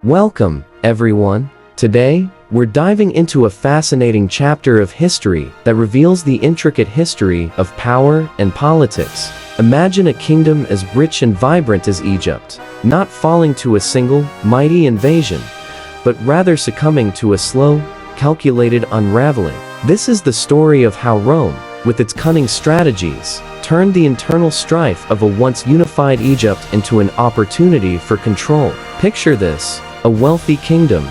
Welcome, everyone. Today, we're diving into a fascinating chapter of history that reveals the intricate history of power and politics. Imagine a kingdom as rich and vibrant as Egypt, not falling to a single, mighty invasion, but rather succumbing to a slow, calculated unraveling. This is the story of how Rome, with its cunning strategies, turned the internal strife of a once unified Egypt into an opportunity for control. Picture this: a wealthy kingdom,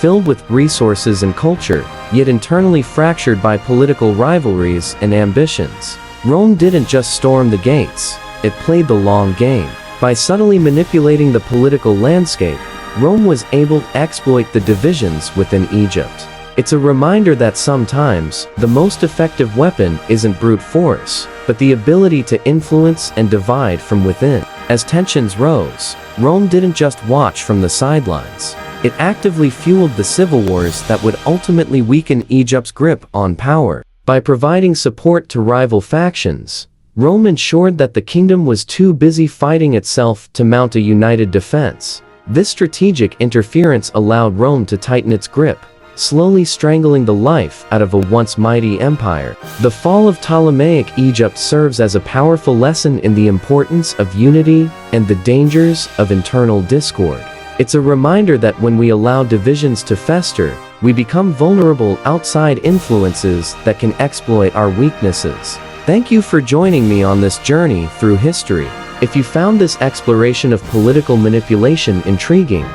filled with resources and culture, yet internally fractured by political rivalries and ambitions. Rome didn't just storm the gates, it played the long game. By subtly manipulating the political landscape, Rome was able to exploit the divisions within Egypt. It's a reminder that sometimes, the most effective weapon isn't brute force, but the ability to influence and divide from within. As tensions rose, Rome didn't just watch from the sidelines. It actively fueled the civil wars that would ultimately weaken Egypt's grip on power. By providing support to rival factions, Rome ensured that the kingdom was too busy fighting itself to mount a united defense. This strategic interference allowed Rome to tighten its grip, slowly strangling the life out of a once mighty empire. The fall of Ptolemaic Egypt serves as a powerful lesson in the importance of unity and the dangers of internal discord. It's a reminder that when we allow divisions to fester, we become vulnerable outside influences that can exploit our weaknesses. Thank you for joining me on this journey through history. If you found this exploration of political manipulation intriguing,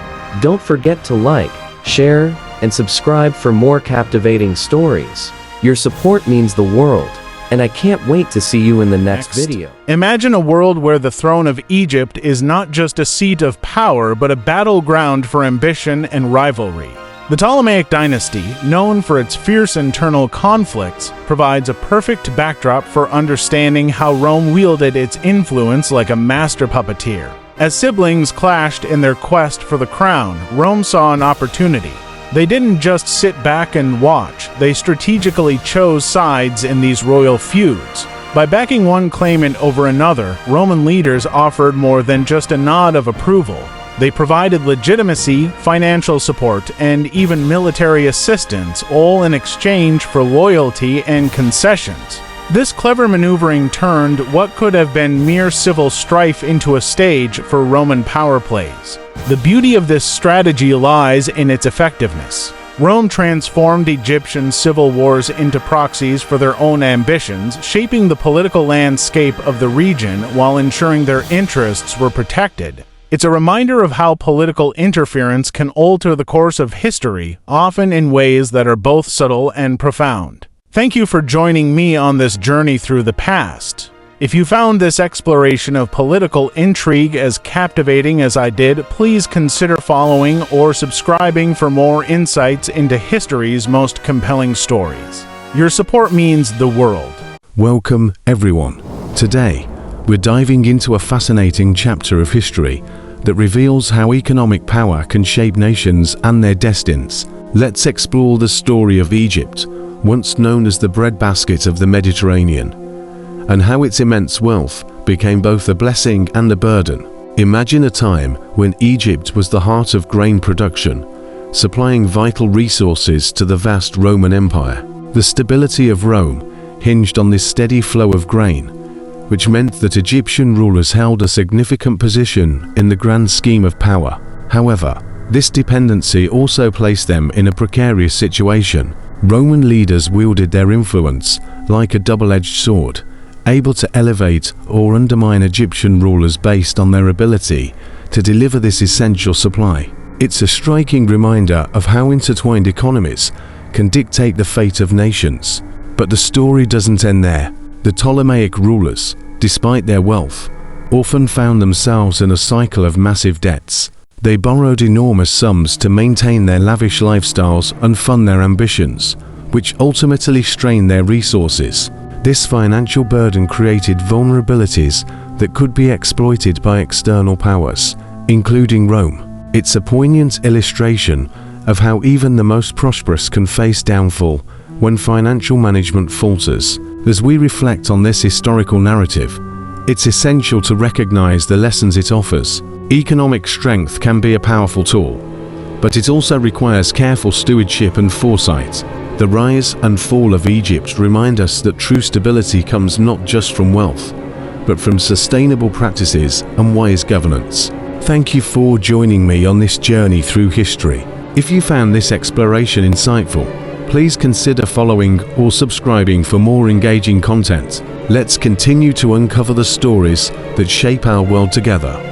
don't forget to like, share, and subscribe for more captivating stories. Your support means the world, and I can't wait to see you in the next video. Imagine a world where the throne of Egypt is not just a seat of power, but a battleground for ambition and rivalry. The Ptolemaic dynasty, known for its fierce internal conflicts, provides a perfect backdrop for understanding how Rome wielded its influence like a master puppeteer. As siblings clashed in their quest for the crown, Rome saw an opportunity. They didn't just sit back and watch, they strategically chose sides in these royal feuds. By backing one claimant over another, Roman leaders offered more than just a nod of approval. They provided legitimacy, financial support, and even military assistance, all in exchange for loyalty and concessions. This clever maneuvering turned what could have been mere civil strife into a stage for Roman power plays. The beauty of this strategy lies in its effectiveness. Rome transformed Egyptian civil wars into proxies for their own ambitions, shaping the political landscape of the region while ensuring their interests were protected. It's a reminder of how political interference can alter the course of history, often in ways that are both subtle and profound. Thank you for joining me on this journey through the past. If you found this exploration of political intrigue as captivating as I did, please consider following or subscribing for more insights into history's most compelling stories. Your support means the world. Welcome, everyone. Today, we're diving into a fascinating chapter of history that reveals how economic power can shape nations and their destinies. Let's explore the story of Egypt, once known as the breadbasket of the Mediterranean, and how its immense wealth became both a blessing and a burden. Imagine a time when Egypt was the heart of grain production, supplying vital resources to the vast Roman Empire. The stability of Rome hinged on this steady flow of grain, which meant that Egyptian rulers held a significant position in the grand scheme of power. However, this dependency also placed them in a precarious situation. Roman leaders wielded their influence like a double-edged sword, able to elevate or undermine Egyptian rulers based on their ability to deliver this essential supply. It's a striking reminder of how intertwined economies can dictate the fate of nations. But the story doesn't end there. The Ptolemaic rulers, despite their wealth, often found themselves in a cycle of massive debts. They borrowed enormous sums to maintain their lavish lifestyles and fund their ambitions, which ultimately strained their resources. This financial burden created vulnerabilities that could be exploited by external powers, including Rome. It's a poignant illustration of how even the most prosperous can face downfall when financial management falters. As we reflect on this historical narrative, it's essential to recognize the lessons it offers. Economic strength can be a powerful tool, but it also requires careful stewardship and foresight. The rise and fall of Egypt remind us that true stability comes not just from wealth, but from sustainable practices and wise governance. Thank you for joining me on this journey through history. If you found this exploration insightful, please consider following or subscribing for more engaging content. Let's continue to uncover the stories that shape our world together.